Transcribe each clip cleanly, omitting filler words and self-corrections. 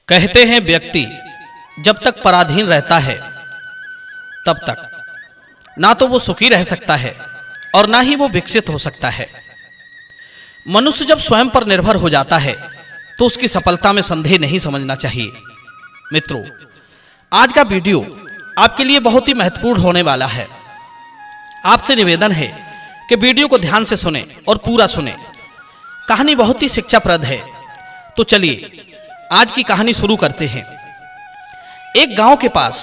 कहते हैं व्यक्ति जब तक पराधीन रहता है तब तक ना तो वो सुखी रह सकता है और ना ही वो विकसित हो सकता है। मनुष्य जब स्वयं पर निर्भर हो जाता है तो उसकी सफलता में संदेह नहीं समझना चाहिए। मित्रों, आज का वीडियो आपके लिए बहुत ही महत्वपूर्ण होने वाला है। आपसे निवेदन है कि वीडियो को ध्यान से सुने और पूरा सुने। कहानी बहुत ही शिक्षाप्रद है। तो चलिए आज की कहानी शुरू करते हैं। एक गांव के पास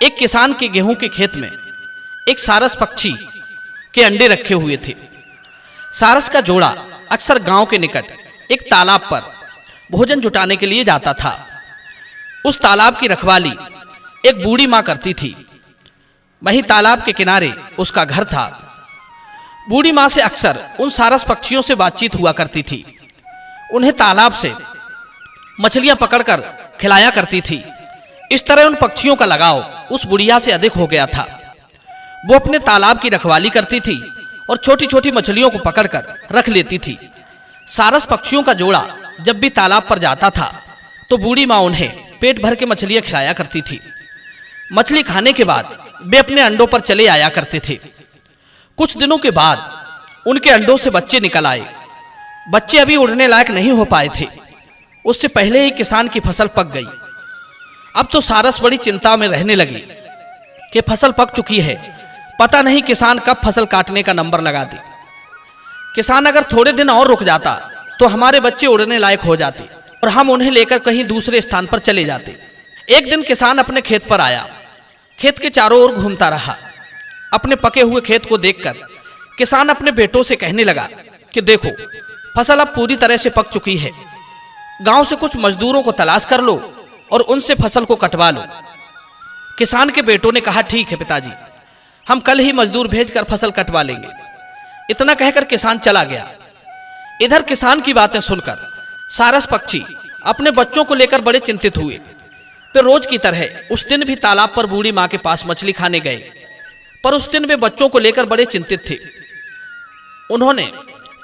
एक किसान के गेहूं के खेत में एक सारस पक्षी के अंडे रखे हुए थे। सारस का जोड़ा अक्सर गांव के निकट एक तालाब पर भोजन जुटाने के लिए जाता था। उस तालाब की रखवाली एक बूढ़ी मां करती थी। वहीं तालाब के किनारे उसका घर था। बूढ़ी मां से अक्सर उन सारस पक्षियों से बातचीत हुआ करती थी। उन्हें तालाब से मछलियां पकड़कर खिलाया करती थी। इस तरह उन पक्षियों का लगाव उस बुढ़िया से अधिक हो गया था। वो अपने तालाब की रखवाली करती थी और छोटी छोटी मछलियों को पकड़कर रख लेती थी। सारस पक्षियों का जोड़ा जब भी तालाब पर जाता था तो बूढ़ी मां उन्हें पेट भर के मछलियां खिलाया करती थी। मछली खाने के बाद वे अपने अंडों पर चले आया करते थे। कुछ दिनों के बाद उनके अंडों से बच्चे निकल आए। बच्चे अभी उड़ने लायक नहीं हो पाए थे। उससे पहले ही किसान की फसल पक गई। अब तो सारस बड़ी चिंता में रहने लगी कि फसल पक चुकी है, पता नहीं किसान कब फसल काटने का नंबर लगा दे। किसान अगर थोड़े दिन और रुक जाता तो हमारे बच्चे उड़ने लायक हो जाते और हम उन्हें लेकर कहीं दूसरे स्थान पर चले जाते। एक दिन किसान अपने खेत पर आया। खेत के चारों ओर घूमता रहा। अपने पके हुए खेत को देखकर किसान अपने बेटों से कहने लगा कि देखो, फसल अब पूरी तरह से पक चुकी है। गांव से कुछ मजदूरों को तलाश कर लो और उनसे फसल को कटवा लो। किसान के बेटों ने कहा, ठीक है पिताजी, हम कल ही मजदूर भेजकर फसल कटवा लेंगे। इतना कहकर किसान चला गया। इधर किसान की बातें सुनकर सारस पक्षी अपने बच्चों को लेकर बड़े चिंतित हुए। फिर रोज की तरह उस दिन भी तालाब पर बूढ़ी मां के पास मछली खाने गए, पर उस दिन वे बच्चों को लेकर बड़े चिंतित थे। उन्होंने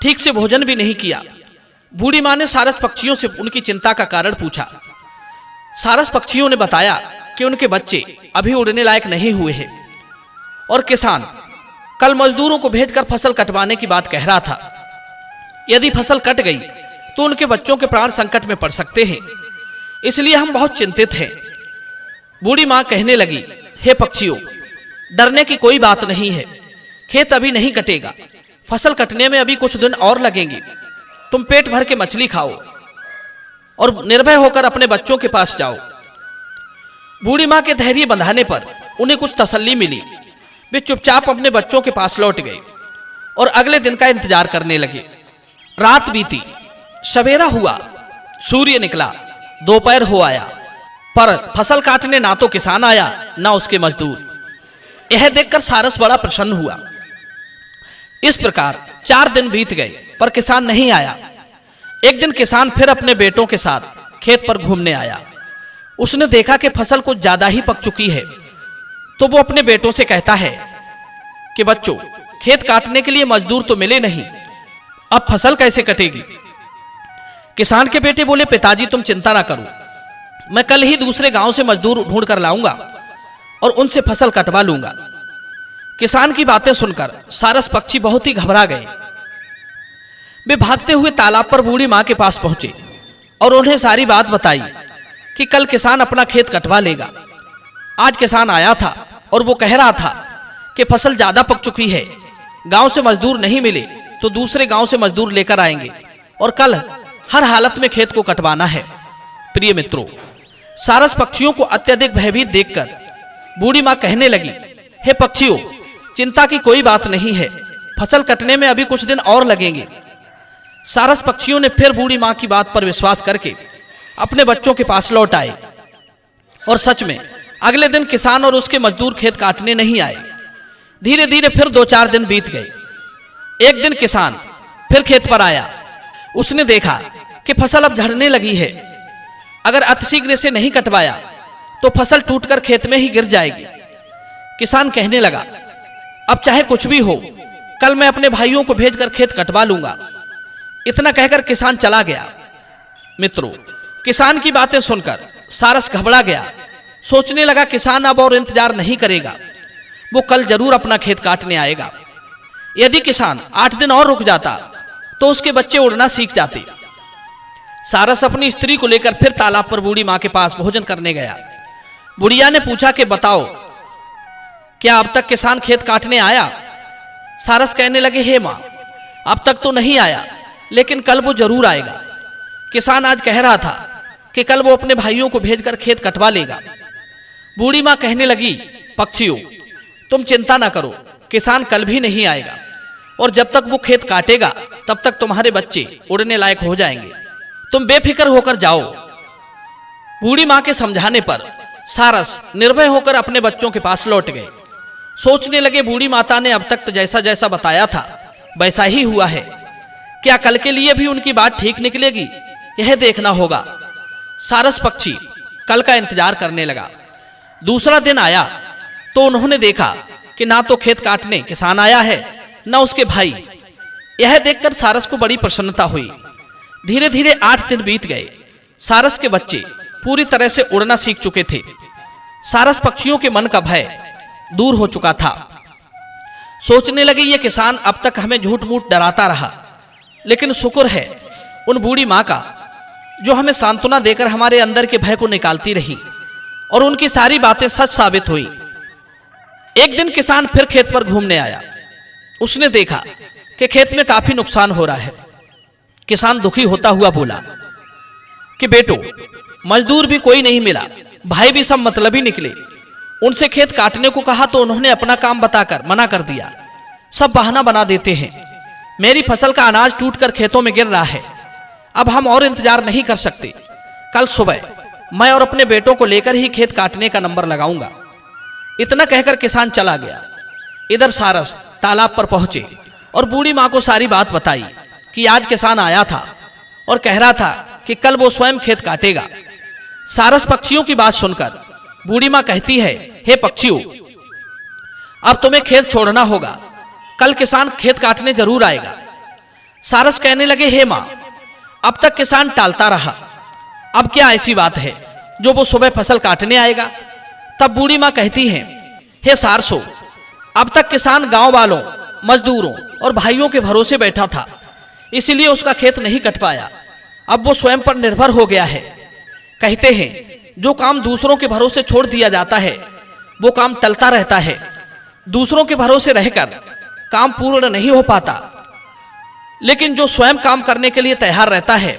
ठीक से भोजन भी नहीं किया। बूढ़ी मां ने सारस पक्षियों से उनकी चिंता का कारण पूछा। सारस पक्षियों ने बताया कि उनके बच्चे अभी उड़ने लायक नहीं हुए हैं और किसान कल मजदूरों को भेजकर फसल कटवाने की बात कह रहा था। यदि फसल कट गई तो उनके बच्चों के प्राण संकट में पड़ सकते हैं, इसलिए हम बहुत चिंतित हैं। बूढ़ी मां कहने लगी, हे पक्षियों, डरने की कोई बात नहीं है। खेत अभी नहीं कटेगा, फसल कटने में अभी कुछ दिन और लगेंगे। तुम पेट भर के मछली खाओ और निर्भय होकर अपने बच्चों के पास जाओ। बूढ़ी मां के धैर्य बंधाने पर उन्हें कुछ तसल्ली मिली। वे चुपचाप अपने बच्चों के पास लौट गए और अगले दिन का इंतजार करने लगे। रात बीती, सवेरा हुआ, सूर्य निकला, दोपहर हो आया, पर फसल काटने ना तो किसान आया ना उसके मजदूर। यह देखकर सारस बड़ा प्रसन्न हुआ। इस प्रकार 4 दिन बीत गए पर किसान नहीं आया। एक दिन किसान फिर अपने बेटों के साथ खेत पर घूमने आया। उसने देखा कि फसल कुछ ज्यादा ही पक चुकी है, तो वो अपने बेटों से कहता है कि बच्चों, खेत काटने के लिए मजदूर तो मिले नहीं, अब फसल कैसे कटेगी? किसान के बेटे बोले, पिताजी तुम चिंता ना करो, मैं कल ही दूसरे गांव से मजदूर ढूंढ कर लाऊंगा और उनसे फसल कटवा लूंगा। किसान की बातें सुनकर सारस पक्षी बहुत ही घबरा गए। वे भागते हुए तालाब पर बूढ़ी मां के पास पहुंचे और उन्हें सारी बात बताई कि कल किसान अपना खेत कटवा लेगा। आज किसान आया था और वो कह रहा था कि फसल ज्यादा पक चुकी है, गांव से मजदूर नहीं मिले तो दूसरे गांव से मजदूर लेकर आएंगे और कल हर हालत में खेत को कटवाना है। प्रिय मित्रों, सारस पक्षियों को अत्यधिक भयभीत देखकर बूढ़ी मां कहने लगी, हे पक्षियों, चिंता की कोई बात नहीं है, फसल कटने में अभी कुछ दिन और लगेंगे। सारस पक्षियों ने फिर बूढ़ी मां की बात पर विश्वास करके अपने बच्चों के पास लौट आए और सच में अगले दिन किसान और उसके मजदूर खेत काटने नहीं आए। धीरे धीरे फिर 2-4 दिन बीत गए। एक दिन किसान फिर खेत पर आया। उसने देखा कि फसल अब झड़ने लगी है। अगर अतिशीघ्र से नहीं कटवाया तो फसल टूटकर खेत में ही गिर जाएगी। किसान कहने लगा, अब चाहे कुछ भी हो, कल मैं अपने भाइयों को भेजकर खेत कटवा लूंगा। इतना कहकर किसान चला गया। मित्रों, किसान की बातें सुनकर सारस घबरा गया। सोचने लगा किसान अब और इंतजार नहीं करेगा, वो कल जरूर अपना खेत काटने आएगा। यदि किसान 8 दिन और रुक जाता तो उसके बच्चे उड़ना सीख जाते। सारस अपनी स्त्री को लेकर फिर तालाब पर बूढ़ी मां के पास भोजन करने गया। बुढ़िया ने पूछा कि बताओ, क्या अब तक किसान खेत काटने आया? सारस कहने लगे, हे मां, अब तक तो नहीं आया, लेकिन कल वो जरूर आएगा। किसान आज कह रहा था कि कल वो अपने भाइयों को भेजकर खेत कटवा लेगा। बूढ़ी मां कहने लगी, पक्षियों, तुम चिंता ना करो, किसान कल भी नहीं आएगा, और जब तक वो खेत काटेगा तब तक तुम्हारे बच्चे उड़ने लायक हो जाएंगे। तुम बेफिक्र होकर जाओ। बूढ़ी मां के समझाने पर सारस निर्भय होकर अपने बच्चों के पास लौट गए। सोचने लगे, बूढ़ी माता ने अब तक तो जैसा जैसा बताया था वैसा ही हुआ है, क्या कल के लिए भी उनकी बात ठीक निकलेगी? यह देखना होगा। सारस पक्षी कल का इंतजार करने लगा। दूसरा दिन आया तो उन्होंने देखा कि ना तो खेत काटने किसान आया है, न उसके भाई। यह देखकर सारस को बड़ी प्रसन्नता हुई। धीरे धीरे 8 दिन बीत गए। सारस के बच्चे पूरी तरह से उड़ना सीख चुके थे। सारस पक्षियों के मन का भय दूर हो चुका था। सोचने लगे, ये किसान अब तक हमें झूठ मूठ डराता रहा, लेकिन शुक्र है उन बूढ़ी मां का जो हमें सांत्वना देकर हमारे अंदर के भय को निकालती रही, और उनकी सारी बातें सच साबित हुई। एक दिन किसान फिर खेत पर घूमने आया। उसने देखा कि खेत में काफी नुकसान हो रहा है। किसान दुखी होता हुआ बोला कि बेटो, मजदूर भी कोई नहीं मिला, भाई भी सब मतलबी निकले। उनसे खेत काटने को कहा तो उन्होंने अपना काम बताकर मना कर दिया। सब बहाना बना देते हैं। मेरी फसल का अनाज टूटकर खेतों में गिर रहा है। अब हम और इंतजार नहीं कर सकते। कल सुबह मैं और अपने बेटों को लेकर ही खेत काटने का नंबर लगाऊंगा। इतना कहकर किसान चला गया। इधर सारस तालाब पर पहुंचे और बूढ़ी मां को सारी बात बताई कि आज किसान आया था और कह रहा था कि कल वो स्वयं खेत काटेगा। सारस पक्षियों की बात सुनकर बूढ़ी मां कहती है, हे पक्षियों, अब तुम्हें खेत छोड़ना होगा, कल किसान खेत काटने जरूर आएगा। सारस कहने लगे, हे मां, अब तक किसान टालता रहा, अब क्या ऐसी बात है जो वो सुबह फसल काटने आएगा? तब बूढ़ी मां कहती हैं, हे सारसों, अब तक किसान गांव वालों, मजदूरों और भाइयों के भरोसे बैठा था, इसलिए उसका खेत नहीं कट पाया। अब वो स्वयं पर निर्भर हो गया है। कहते हैं, जो काम दूसरों के भरोसे छोड़ दिया जाता है वो काम टलता रहता है। दूसरों के भरोसे रहकर काम पूर्ण नहीं हो पाता, लेकिन जो स्वयं काम करने के लिए तैयार रहता है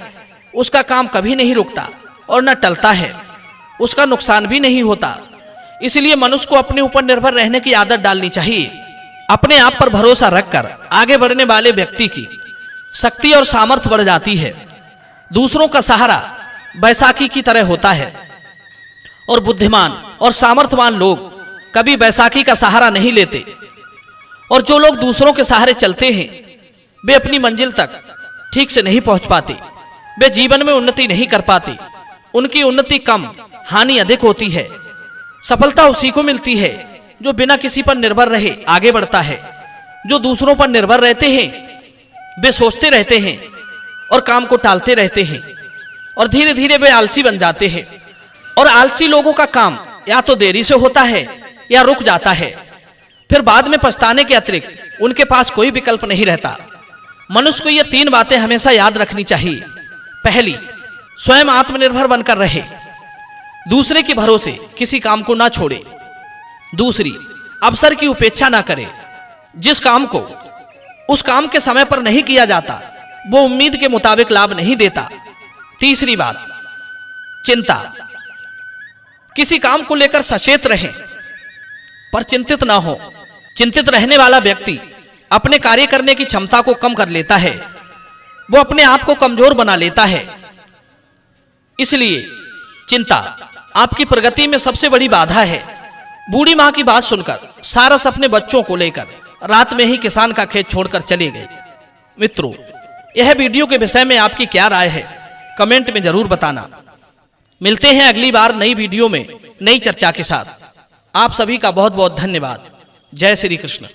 उसका काम कभी नहीं रुकता और न टलता है, उसका नुकसान भी नहीं होता। इसलिए मनुष्य को अपने ऊपर निर्भर रहने की आदत डालनी चाहिए। अपने आप पर भरोसा रखकर आगे बढ़ने वाले व्यक्ति की शक्ति और सामर्थ्य बढ़ जाती है। दूसरों का सहारा बैसाखी की तरह होता है, और बुद्धिमान और सामर्थ्यवान लोग कभी बैसाखी का सहारा नहीं लेते। और जो लोग दूसरों के सहारे चलते हैं वे अपनी मंजिल तक ठीक से नहीं पहुंच पाते, वे जीवन में उन्नति नहीं कर पाते। उनकी उन्नति कम, हानि अधिक होती है। सफलता उसी को मिलती है जो बिना किसी पर निर्भर रहे आगे बढ़ता है। जो दूसरों पर निर्भर रहते हैं वे सोचते रहते हैं और काम को टालते रहते हैं, और धीरे धीरे वे आलसी बन जाते हैं। और आलसी लोगों का काम या तो देरी से होता है या रुक जाता है, फिर बाद में पछताने के अतिरिक्त उनके पास कोई विकल्प नहीं रहता। मनुष्य को ये 3 बातें हमेशा याद रखनी चाहिए। पहली, स्वयं आत्मनिर्भर बनकर रहे, दूसरे के भरोसे किसी काम को ना छोड़े। दूसरी, अवसर की उपेक्षा ना करे, जिस काम को उस काम के समय पर नहीं किया जाता वो उम्मीद के मुताबिक लाभ नहीं देता। तीसरी बात, चिंता, किसी काम को लेकर सचेत रहें पर चिंतित ना हो। चिंतित रहने वाला व्यक्ति अपने कार्य करने की क्षमता को कम कर लेता है, वो अपने आप को कमजोर बना लेता है। इसलिए चिंता आपकी प्रगति में सबसे बड़ी बाधा है। बूढ़ी मां की बात सुनकर सारस अपने बच्चों को लेकर रात में ही किसान का खेत छोड़कर चले गए। मित्रों, यह वीडियो के विषय में आपकी क्या राय है कमेंट में जरूर बताना। मिलते हैं अगली बार नई वीडियो में नई चर्चा के साथ। आप सभी का बहुत बहुत धन्यवाद। जय श्री कृष्ण।